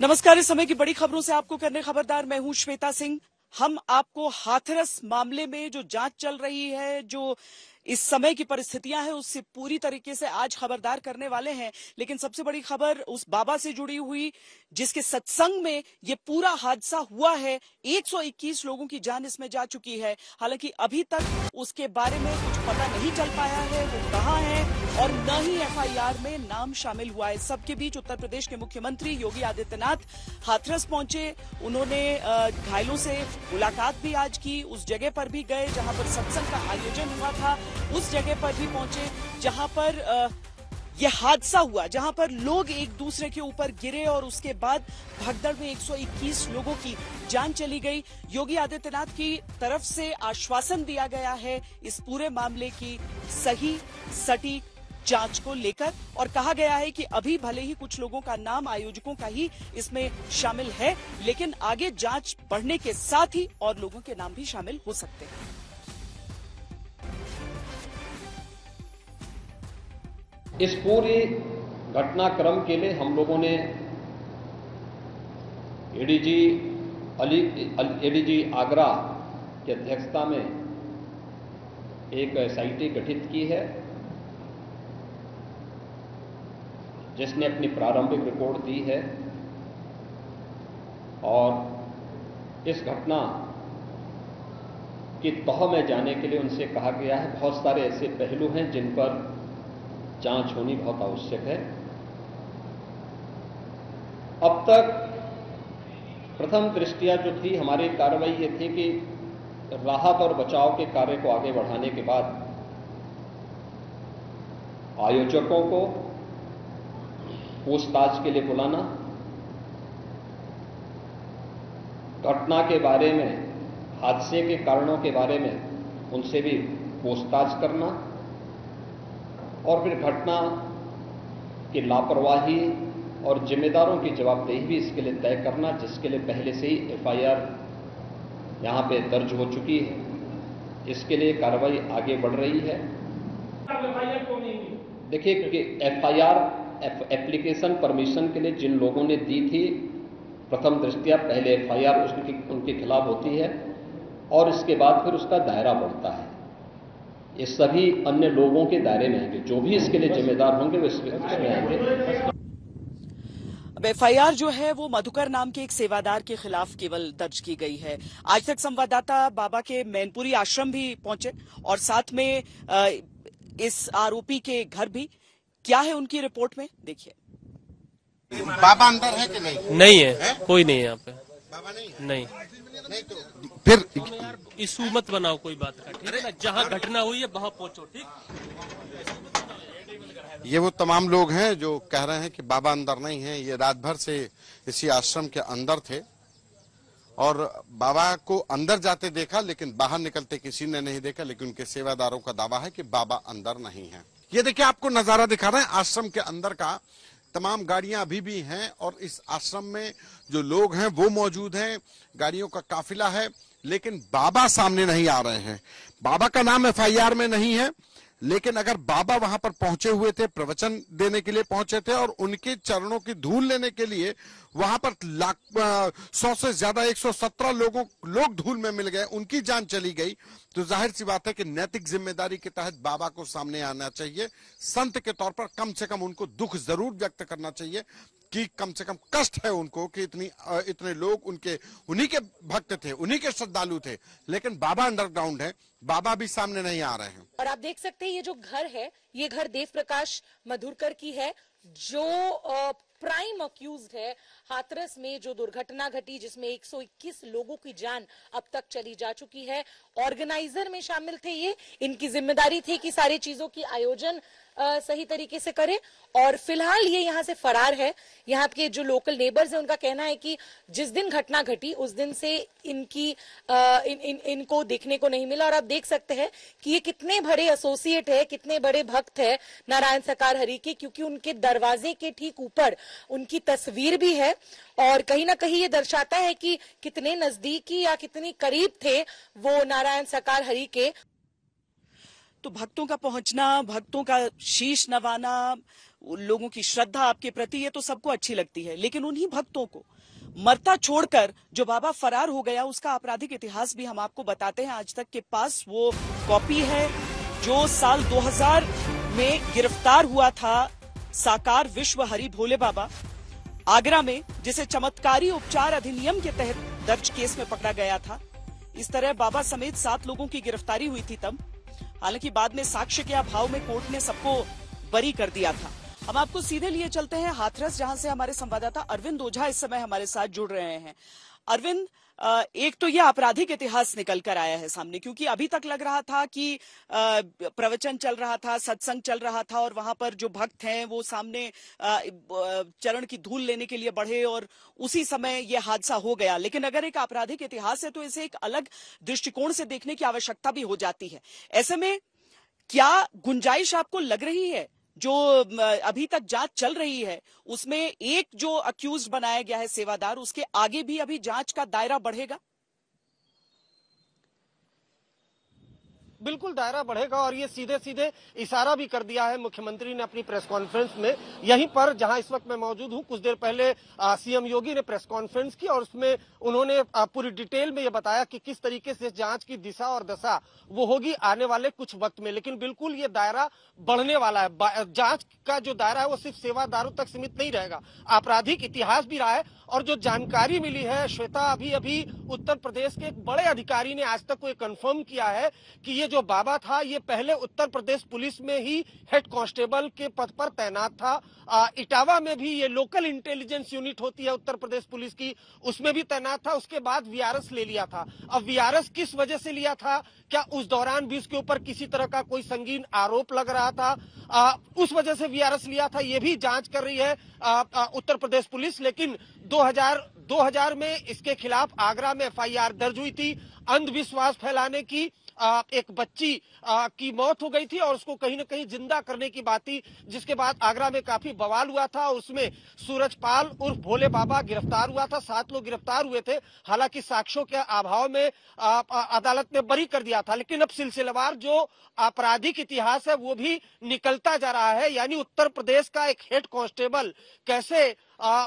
नमस्कार। इस समय की बड़ी खबरों से आपको करने खबरदार, मैं हूं श्वेता सिंह। हम आपको हाथरस मामले में जो जांच चल रही है, जो इस समय की परिस्थितियां हैं, उससे पूरी तरीके से आज खबरदार करने वाले हैं। लेकिन सबसे बड़ी खबर उस बाबा से जुड़ी हुई जिसके सत्संग में ये पूरा हादसा हुआ है। 121 लोगों की जान इसमें जा चुकी है। हालांकि अभी तक उसके बारे में कुछ पता नहीं चल पाया है, वो कहां है, और न ही एफआईआर में नाम शामिल हुआ है। सबके बीच उत्तर प्रदेश के मुख्यमंत्री योगी आदित्यनाथ हाथरस पहुंचे। उन्होंने घायलों से मुलाकात भी आज की, उस जगह पर भी गए जहां पर सत्संग का आयोजन हुआ था, उस जगह पर भी पहुंचे जहां पर यह हादसा हुआ, जहां पर लोग एक दूसरे के ऊपर गिरे और उसके बाद भगदड़ में 121 लोगों की जान चली गई। योगी आदित्यनाथ की तरफ से आश्वासन दिया गया है इस पूरे मामले की सही सटीक जांच को लेकर, और कहा गया है कि अभी भले ही कुछ लोगों का नाम आयोजकों का ही इसमें शामिल है, लेकिन आगे जांच बढ़ने के साथ ही और लोगों के नाम भी शामिल हो सकते हैं। इस पूरी घटनाक्रम के लिए हम लोगों ने एडीजी आगरा की अध्यक्षता में एक एसआईटी गठित की है, जिसने अपनी प्रारंभिक रिपोर्ट दी है। और इस घटना की तह में जाने के लिए उनसे कहा गया है, बहुत सारे ऐसे पहलू हैं जिन पर जांच होनी बहुत आवश्यक है। अब तक प्रथम दृष्टया जो थी हमारी कार्रवाई ये थी कि राहत और बचाव के कार्य को आगे बढ़ाने के बाद आयोजकों को पूछताछ के लिए बुलाना, घटना के बारे में, हादसे के कारणों के बारे में उनसे भी पूछताछ करना, और फिर घटना की लापरवाही और जिम्मेदारों की जवाबदेही भी इसके लिए तय करना, जिसके लिए पहले से ही एफआईआर यहां पे दर्ज हो चुकी है। इसके लिए कार्रवाई आगे बढ़ रही है। देखिए, क्योंकि एफआईआर एप्लीकेशन परमिशन के लिए जिन लोगों ने दी थी, प्रथम दृष्टया पहले एफआईआर उनके खिलाफ होती है और इसके बाद फिर उसका दायरा बढ़ता है। ये सभी अन्य लोगों के दायरे में आएंगे, जो भी इसके लिए जिम्मेदार होंगे वो इसमें आएंगे। अब एफआईआर जो है वो मधुकर नाम के एक सेवादार के खिलाफ केवल दर्ज की गई है। आज तक संवाददाता बाबा के मैनपुरी आश्रम भी पहुंचे और साथ में इस आरोपी के घर भी। क्या है उनकी रिपोर्ट में, देखिए। बाबा अंदर है कि नहीं? नहीं है, कोई नहीं है यहाँ पे। बाबा नहीं है? नहीं। नहीं तो फिर इशू मत बनाओ कोई बात का, ठीक है ना? जहाँ घटना हुई है वहाँ पहुँचो, ठीक। ये वो तमाम लोग हैं जो कह रहे हैं कि बाबा अंदर नहीं है। ये रात भर से इसी आश्रम के अंदर थे और बाबा को अंदर जाते देखा, लेकिन बाहर निकलते किसी ने नहीं देखा। लेकिन उनके सेवादारों का दावा है कि बाबा अंदर नहीं है। ये देखिए, आपको नजारा दिखा रहे हैं आश्रम के अंदर का। तमाम गाड़ियां अभी भी हैं और इस आश्रम में जो लोग हैं वो मौजूद हैं, गाड़ियों का काफिला है, लेकिन बाबा सामने नहीं आ रहे हैं। बाबा का नाम एफआईआर में नहीं है, लेकिन अगर बाबा वहां पर पहुंचे हुए थे, प्रवचन देने के लिए पहुंचे थे और उनके चरणों की धूल लेने के लिए वहां पर 100 से ज्यादा 117 लोग धूल में मिल गए, उनकी जान चली गई, तो जाहिर सी बात है कि नैतिक जिम्मेदारी के तहत बाबा को सामने आना चाहिए। संत के तौर पर कम से कम उनको दुख जरूर व्यक्त करना चाहिए कि कम से कम कष्ट है उनको कि इतने लोग उन्हीं के भक्त थे, उन्हीं के श्रद्धालु थे, लेकिन बाबा अंडरग्राउंड है, बाबा भी सामने नहीं आ रहे हैं। और आप देख सकते हैं ये जो घर है, ये घर देव प्रकाश मधुरकर की है, जो प्राइम अक्यूज्ड है हाथरस में जो दुर्घटना घटी, जिसमें 121 लोगों की जान अब तक चली जा चुकी है। ऑर्गेनाइजर में शामिल थे ये, इनकी जिम्मेदारी थी कि सारी चीजों की आयोजन सही तरीके से करे, और फिलहाल ये यहाँ से फरार है। यहाँ के जो लोकल नेबर्स हैं उनका कहना है कि जिस दिन घटना घटी उस दिन से इनको देखने को नहीं मिला। और आप देख सकते हैं कि ये कितने बड़े एसोसिएट है, कितने बड़े भक्त है नारायण सरकार हरि के, क्योंकि उनके दरवाजे के ठीक ऊपर उनकी तस्वीर भी है और कहीं ना कहीं ये दर्शाता है कि कितने नजदीकी या कितने करीब थे वो नारायण सरकार हरि के। तो भक्तों का पहुंचना, भक्तों का शीश नवाना, लोगों की श्रद्धा आपके प्रति, ये तो सबको अच्छी लगती है, लेकिन उन्हीं भक्तों को मरता छोड़कर जो बाबा फरार हो गया, उसका आपराधिक इतिहास भी हम आपको बताते हैं। आज तक के पास वो कॉपी है जो साल 2000 में गिरफ्तार हुआ था साकार विश्व हरि भोले बाबा आगरा में, जिसे चमत्कारी उपचार अधिनियम के तहत दर्ज केस में पकड़ा गया था। इस तरह बाबा समेत 7 लोगों की गिरफ्तारी हुई थी तब। हालांकि बाद में साक्ष्य के अभाव में कोर्ट ने सबको बरी कर दिया था। हम आपको सीधे लिए चलते हैं हाथरस, जहां से हमारे संवाददाता अरविंद ओझा इस समय हमारे साथ जुड़ रहे हैं। अरविंद, एक तो ये आपराधिक इतिहास निकल कर आया है सामने, क्योंकि अभी तक लग रहा था कि प्रवचन चल रहा था, सत्संग चल रहा था और वहां पर जो भक्त हैं वो सामने चरण की धूल लेने के लिए बढ़े और उसी समय ये हादसा हो गया। लेकिन अगर एक आपराधिक इतिहास है तो इसे एक अलग दृष्टिकोण से देखने की आवश्यकता भी हो जाती है। ऐसे में क्या गुंजाइश आपको लग रही है, जो अभी तक जांच चल रही है उसमें एक जो अक्यूज्ड बनाया गया है सेवादार, उसके आगे भी अभी जांच का दायरा बढ़ेगा? बिल्कुल दायरा बढ़ेगा और ये सीधे सीधे इशारा भी कर दिया है मुख्यमंत्री ने अपनी प्रेस कॉन्फ्रेंस में। यहीं पर जहां इस वक्त मैं मौजूद हूं, कुछ देर पहले सीएम योगी ने प्रेस कॉन्फ्रेंस की और उसमें उन्होंने पूरी डिटेल में ये बताया कि किस तरीके से जांच की दिशा और दशा वो होगी आने वाले कुछ वक्त में। लेकिन बिल्कुल ये दायरा बढ़ने वाला है। जांच का जो दायरा है वो सिर्फ सेवादारों तक सीमित नहीं रहेगा, आपराधिक इतिहास भी रहा है। और जो जानकारी मिली है श्वेता, अभी उत्तर प्रदेश के एक बड़े अधिकारी ने आज तक को कंफर्म किया है कि ये जो बाबा था ये पहले उत्तर प्रदेश पुलिस में ही हेड कांस्टेबल के पद पर तैनात था। इटावा में भी ये लोकल इंटेलिजेंस यूनिट होती है उत्तर प्रदेश पुलिस की, उसमें भी तैनात था। उसके बाद वीआरएस ले लिया था। अब वीआरएस किस वजह से लिया था, क्या उस दौरान भी उसके ऊपर किसी तरह का कोई संगीन आरोप लग रहा था, उस वजह से वीआरएस लिया था, ये भी जांच कर रही है उत्तर प्रदेश पुलिस। लेकिन 2000 में इसके खिलाफ आगरा में एफआईआर दर्ज हुई थी अंधविश्वास फैलाने की। एक बच्ची की मौत हो गई थी और उसको कहीं न कहीं जिंदा करने की बात थी, जिसके बाद आगरा में काफी बवाल हुआ था। उसमें सूरजपाल उर्फ भोले बाबा गिरफ्तार हुआ था, 7 लोग गिरफ्तार हुए थे। हालांकि साक्ष्यों के अभाव में अदालत ने बरी कर दिया था। लेकिन अब सिलसिलेवार जो आपराधिक इतिहास है वो भी निकलता जा रहा है। यानी उत्तर प्रदेश का एक हेड कांस्टेबल कैसे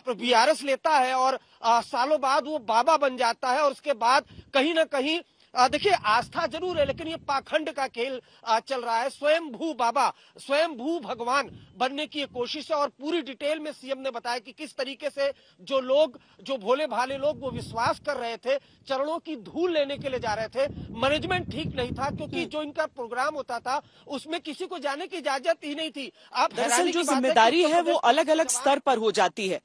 वीआरएस लेता है और सालों बाद वो बाबा बन जाता है और उसके बाद कहीं ना कहीं देखिए आस्था जरूर है लेकिन ये पाखंड का खेल चल रहा है। स्वयंभू बाबा, स्वयंभू भगवान बनने की कोशिश है। और पूरी डिटेल में सीएम ने बताया कि किस तरीके से जो लोग, जो भोले भाले लोग वो विश्वास कर रहे थे, चरणों की धूल लेने के लिए जा रहे थे। मैनेजमेंट ठीक नहीं था क्योंकि जो इनका प्रोग्राम होता था उसमें किसी को जाने की इजाजत ही नहीं थी। आप दरअसल जो जिम्मेदारी है वो अलग अलग स्तर पर हो जाती है।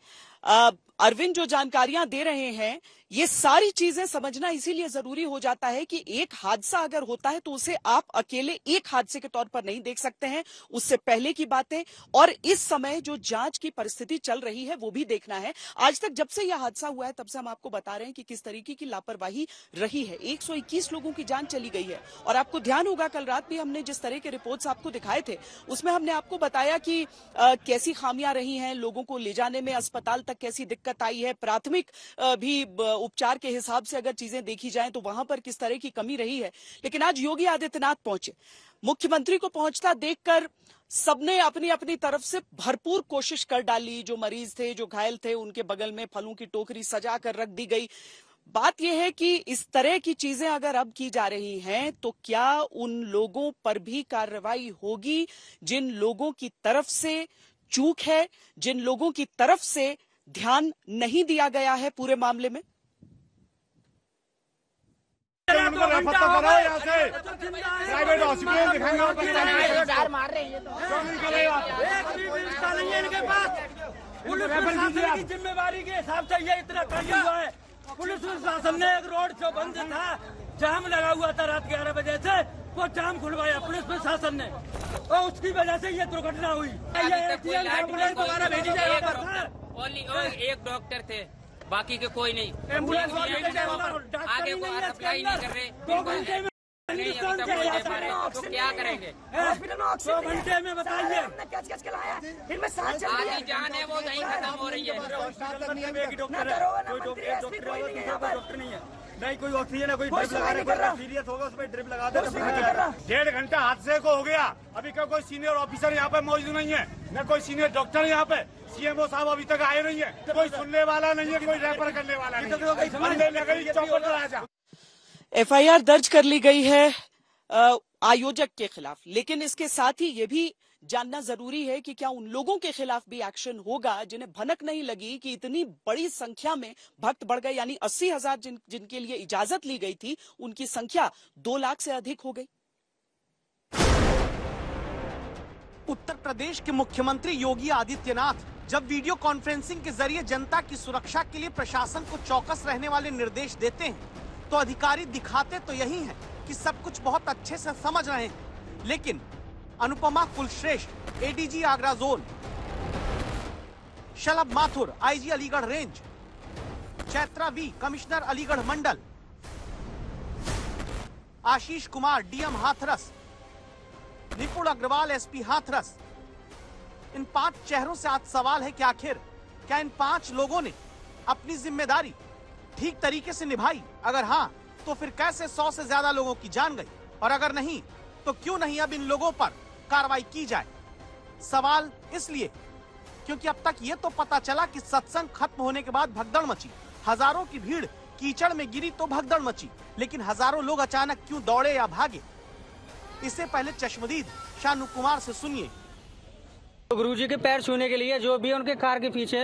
अरविंद जो जानकारियां दे रहे हैं, ये सारी चीजें समझना इसीलिए जरूरी हो जाता है कि एक हादसा अगर होता है तो उसे आप अकेले एक हादसे के तौर पर नहीं देख सकते हैं, उससे पहले की बातें और इस समय जो जांच की परिस्थिति चल रही है वो भी देखना है। आज तक जब से यह हादसा हुआ है तब से हम आपको बता रहे हैं कि किस तरीके की लापरवाही रही है। 121 लोगों की जान चली गई है और आपको ध्यान होगा कल रात भी हमने जिस तरह के रिपोर्ट्स आपको दिखाए थे उसमें हमने आपको बताया कि कैसी खामियां रही हैं, लोगों को ले जाने में अस्पताल तक कैसी दिक्कत आई है, प्राथमिक भी उपचार के हिसाब से अगर चीजें देखी जाएं तो वहां पर किस तरह की कमी रही है। लेकिन आज योगी आदित्यनाथ पहुंचे, मुख्यमंत्री को पहुंचता देखकर सबने अपनी अपनी तरफ से भरपूर कोशिश कर डाली। जो मरीज थे, जो घायल थे, उनके बगल में फलों की टोकरी सजा कर रख दी गई। बात यह है कि इस तरह की चीजें अगर अब की जा रही हैं तो क्या उन लोगों पर भी कार्रवाई होगी जिन लोगों की तरफ से चूक है, जिन लोगों की तरफ से ध्यान नहीं दिया गया है पूरे मामले में? प्राइवेट हॉस्पिटल दिखाएंगे, मार रहे हैं पुलिस की जिम्मेवारी के हिसाब से ये इतना काम हुआ है। पुलिस प्रशासन ने एक रोड जो बंद था, जाम लगा हुआ था रात 11 बजे से, वो जाम खुलवाया पुलिस प्रशासन ने और उसकी वजह से ये दुर्घटना हुई। दोबारा भेजी जाए। एक डॉक्टर थे, बाकी के कोई नहीं। एम्बुलेंस आगे को अप्लाई नहीं कर रहे, तो क्या करेंगे? हॉस्पिटल में 2 घंटे में बताइए इनमें सांस चल रही है, आधी जान है वो नहीं खत्म हो रही है। डॉक्टर नहीं है। नहीं कोई ऑक्सीजन है, कोई ड्रिप लगा रहे, कोई सीरियस होगा उसमें ड्रिप लगा दे। 1.5 घंटा हादसे को हो गया, अभी का कोई सीनियर ऑफिसर यहाँ पे मौजूद नहीं है, न कोई सीनियर डॉक्टर यहाँ पे। सीएमओ साहब अभी तक आए नहीं है, कोई सुनने वाला नहीं है, कोई रेफर करने वाला नहीं है। एफआईआर दर्ज कर ली गई है आयोजक के खिलाफ, लेकिन इसके साथ ही ये भी जानना जरूरी है कि क्या उन लोगों के खिलाफ भी एक्शन होगा जिन्हें भनक नहीं लगी कि इतनी बड़ी संख्या में भक्त बढ़ गए, यानी 80,000 जिनके लिए इजाजत ली गई थी उनकी संख्या 2 लाख से अधिक हो गई। उत्तर प्रदेश के मुख्यमंत्री योगी आदित्यनाथ जब वीडियो कॉन्फ्रेंसिंग के जरिए जनता की सुरक्षा के लिए प्रशासन को चौकस रहने वाले निर्देश देते हैं तो अधिकारी दिखाते तो यही है कि सब कुछ बहुत अच्छे से समझ रहे हैं, लेकिन Anupama Kulshreshtha ADG Agra zone, Shalabh Mathur IG Aligarh range, Chaitra V commissioner Aligarh मंडल, आशीष कुमार डीएम हाथरस, निपुण अग्रवाल एसपी हाथरस, इन 5 चेहरों से आज सवाल है कि आखिर क्या इन 5 लोगों ने अपनी जिम्मेदारी ठीक तरीके से निभाई? अगर हाँ तो फिर कैसे 100 से ज्यादा लोगों की जान गई, और अगर नहीं तो क्यों नहीं अब इन लोगों पर कार्रवाई की जाए? सवाल इसलिए क्योंकि अब तक ये तो पता चला कि सत्संग खत्म होने के बाद भगदड़ मची, हजारों की भीड़ कीचड़ में गिरी तो भगदड़ मची, लेकिन हजारों लोग अचानक क्यों दौड़े या भागे? इससे पहले चश्मदीद शानू कुमार से सुनिए। तो गुरुजी के पैर छूने के लिए जो भी उनके कार के पीछे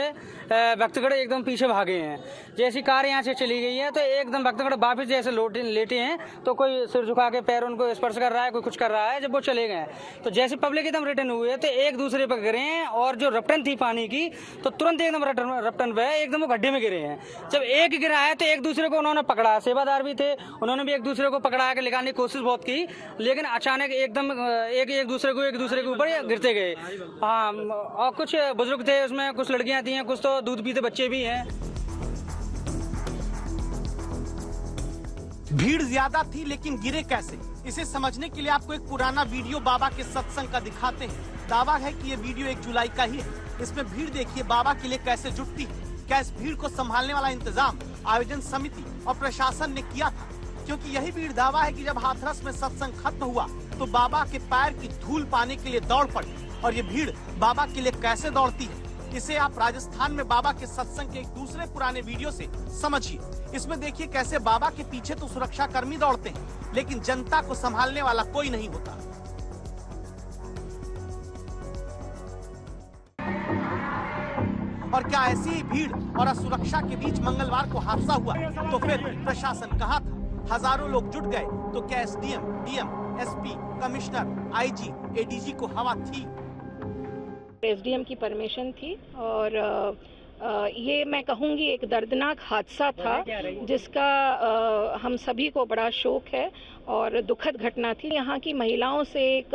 भक्तगण एकदम पीछे भागे हैं। जैसी कार यहाँ से चली गई है तो एकदम भक्तगण वापिस जैसे लेटे हैं तो कोई सिर झुका के पैर उनको स्पर्श कर रहा है, कोई कुछ कर रहा है। जब वो चले गए तो जैसे पब्लिक एकदम रिटर्न हुए तो एक दूसरे पर गिरे हैं, और जो रपटन थी पानी की तो तुरंत एकदम रपटन पे एकदम वो गड्ढे में गिरे हैं। जब एक गिरा है तो एक दूसरे को उन्होंने पकड़ा, सेवादार भी थे, उन्होंने भी एक दूसरे को पकड़ा के निकालने की कोशिश बहुत की, लेकिन अचानक एकदम एक दूसरे के ऊपर गिरते गए। हाँ, और कुछ बुजुर्ग थे, उसमें कुछ लड़कियां थी, कुछ तो दूध पीते बच्चे भी हैं। भीड़ ज्यादा थी लेकिन गिरे कैसे? इसे समझने के लिए आपको एक पुराना वीडियो बाबा के सत्संग का दिखाते हैं। दावा है कि ये वीडियो 1 जुलाई का ही है। इसमें भीड़ देखिए बाबा के लिए कैसे जुटती है। क्या इस भीड़ को संभालने वाला इंतजाम आयोजन समिति और प्रशासन ने किया था? क्योंकि यही भीड़ दावा है कि जब हाथरस में सत्संग खत्म हुआ तो बाबा के पैर की धूल पाने के लिए दौड़ पड़ी। और ये भीड़ बाबा के लिए कैसे दौड़ती है, इसे आप राजस्थान में बाबा के सत्संग के एक दूसरे पुराने वीडियो से समझिए। इसमें देखिए कैसे बाबा के पीछे तो सुरक्षा कर्मी दौड़ते हैं, लेकिन जनता को संभालने वाला कोई नहीं होता। और क्या ऐसी ही भीड़ और असुरक्षा के बीच मंगलवार को हादसा हुआ तो फिर प्रशासन कहाँ था? हजारों लोग जुट गए तो क्या SDM, DM, SP, commissioner, IG, ADG को हवा थी? एसडीएम की परमिशन थी और ये मैं कहूँगी एक दर्दनाक हादसा था जिसका हम सभी को बड़ा शोक है और दुखद घटना थी। यहाँ की महिलाओं से एक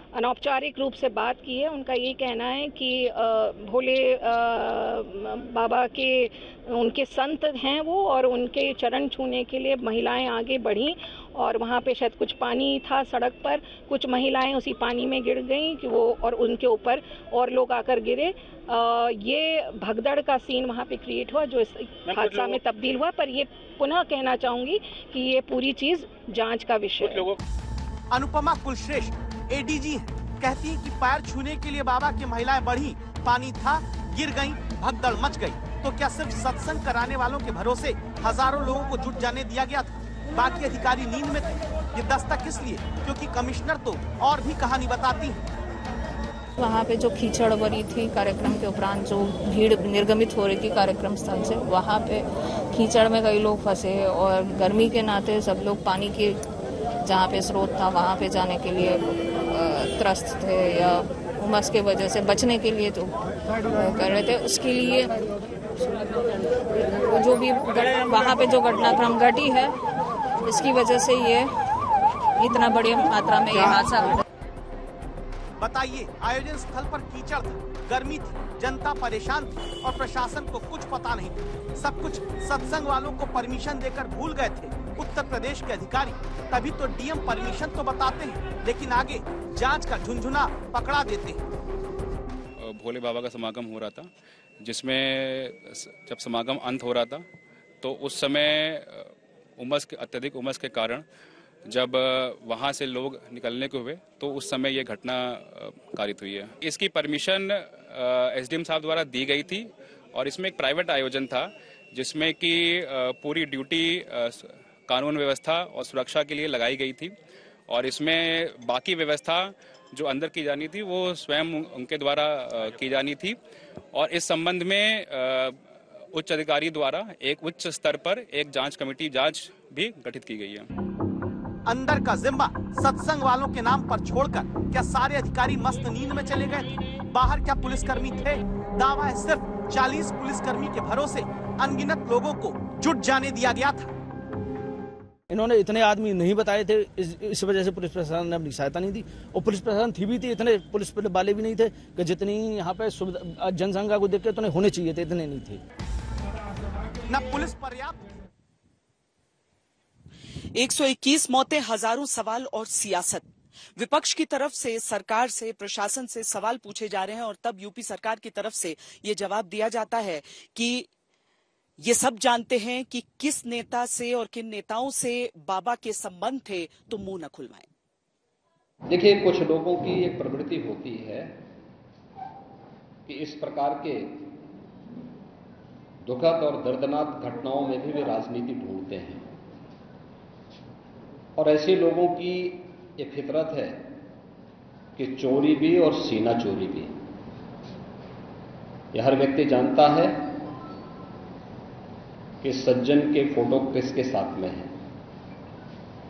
अनौपचारिक रूप से बात की है। उनका ये कहना है कि भोले बाबा के उनके संत हैं वो, और उनके चरण छूने के लिए महिलाएं आगे बढ़ीं और वहाँ पे शायद कुछ पानी था सड़क पर, कुछ महिलाएं उसी पानी में गिर गईं कि वो, और उनके ऊपर और लोग आकर गिरे। ये भगदड़ का सीन वहाँ पे क्रिएट हुआ जो इस हादसा में तब्दील हुआ। पर ये पुनः कहना चाहूँगी कि ये पूरी चीज़ जाँच का विषय है। अनुपमा कुलश्रेष्ठ एडीजी कहती है कि पैर छूने के लिए बाबा की महिलाएं बढ़ी, पानी था, गिर गईं, भगदड़ मच गई। तो क्या सिर्फ सत्संग कराने वालों के भरोसे हजारों लोगों को जुट जाने दिया गया था? बाकी अधिकारी नींद में थे। ये दस्तक इसलिए क्योंकि कमिश्नर तो और भी कहानी बताती है। वहाँ पे जो कीचड़ भरी थी कार्यक्रम के उपरांत, जो भीड़ निर्गमित हो रही थी कार्यक्रम स्थल से, वहाँ पे कीचड़ में कई लोग फंसे और गर्मी के नाते सब लोग पानी के जहाँ पे स्रोत था वहाँ पे जाने के लिए त्रस्त थे या उमस के वजह से बचने के लिए तो कर रहे थे। उसके लिए जो भी वहाँ पे जो घटनाक्रम घटी है इसकी वजह से ये इतना बड़ी मात्रा में ये हादसा घटा। बताइए, आयोजन स्थल पर कीचड़ था, गर्मी थी, जनता परेशान थी और प्रशासन को कुछ पता नहीं था। सब कुछ सत्संग वालों को परमिशन देकर भूल गए थे उत्तर प्रदेश के अधिकारी। तभी तो डीएम परमिशन तो बताते हैं लेकिन आगे जांच का झुंझुना पकड़ा देते हैं। भोले बाबा का समागम हो रहा था, जिसमें जब समागम अंत हो रहा था तो उस समय अत्यधिक उमस के कारण जब वहां से लोग निकलने को हुए तो उस समय ये घटना कारित हुई है। इसकी परमिशन एसडीएम साहब द्वारा दी गई थी और इसमें एक प्राइवेट आयोजन था जिसमें कि पूरी ड्यूटी कानून व्यवस्था और सुरक्षा के लिए लगाई गई थी और इसमें बाकी व्यवस्था जो अंदर की जानी थी वो स्वयं उनके द्वारा की जानी थी और इस संबंध में उच्च अधिकारी द्वारा एक उच्च स्तर पर एक जांच कमेटी भी गठित की गई है। अंदर का जिम्मा सत्संग वालों के नाम पर छोड़कर क्या सारे अधिकारी मस्त नींद में चले गए? बाहर क्या पुलिसकर्मी थे? दावा है सिर्फ 40 पुलिसकर्मी के भरोसे अनगिनत लोगों को जुट जाने दिया गया था। इन्होंने इतने आदमी नहीं बताए थे, इस वजह से पुलिस प्रशासन ने अपनी सहायता नहीं दी और पुलिस प्रशासन थी भी थी, इतने पुलिस वाले भी नहीं थे कि जितनी यहाँ पे जनसंख्या को देख के इतने होने चाहिए थे, इतने नहीं थे। न पुलिस पर्याप्त। 121 मौतें, हजारों सवाल और सियासत। विपक्ष की तरफ से सरकार से, प्रशासन से सवाल पूछे जा रहे हैं और तब यूपी सरकार की तरफ से ये जवाब दिया जाता है कि ये सब जानते हैं कि किस नेता से और किन नेताओं से बाबा के संबंध थे, तो मुंह न खुलवाएं। देखिए, कुछ लोगों की एक प्रवृत्ति होती है कि इस प्रकार के दुखद और दर्दनाक घटनाओं में भी वे राजनीति ढूंढते हैं और ऐसे लोगों की एक फितरत है कि चोरी भी और सीना चोरी भी। यह हर व्यक्ति जानता है कि सज्जन के फोटो किसके साथ में है,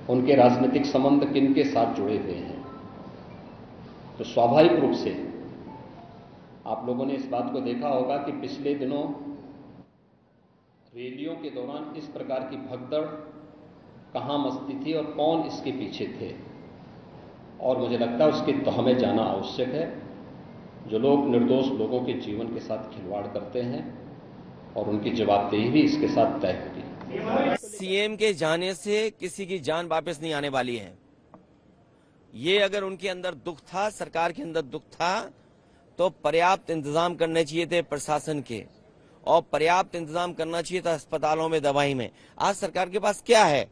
उनके राजनीतिक संबंध किन के साथ जुड़े हुए हैं। तो स्वाभाविक रूप से आप लोगों ने इस बात को देखा होगा कि पिछले दिनों रैलियों के दौरान इस प्रकार की भगदड़ कहां मचती थी और कौन इसके पीछे थे, और मुझे लगता है उसकी तह में जाना आवश्यक है। जो लोग निर्दोष लोगों के जीवन के साथ खिलवाड़ करते हैं और उनकी जवाबदेही भी इसके साथ तय होगी। सीएम के जाने से किसी की जान वापस नहीं आने वाली है। ये अगर उनके अंदर दुख था, सरकार के अंदर दुख था, तो पर्याप्त इंतजाम करने चाहिए थे प्रशासन के और पर्याप्त इंतजाम करना चाहिए था अस्पतालों में, दवाई में। आज सरकार के पास क्या है?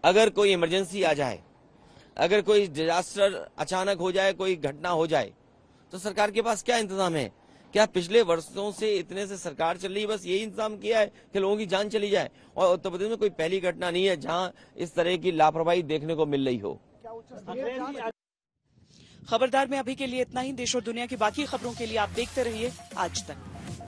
अगर कोई इमरजेंसी आ जाए, अगर कोई डिजास्टर अचानक हो जाए, कोई घटना हो जाए, तो सरकार के पास क्या इंतजाम है? क्या पिछले वर्षों से इतने से सरकार चल रही है, बस यही इंतजाम किया है कि लोगों की जान चली जाए? और उत्तर प्रदेश में कोई पहली घटना नहीं है जहां इस तरह की लापरवाही देखने को मिल रही हो। खबरदार में अभी के लिए इतना ही। देश और दुनिया की बाकी खबरों के लिए आप देखते रहिए आज तक।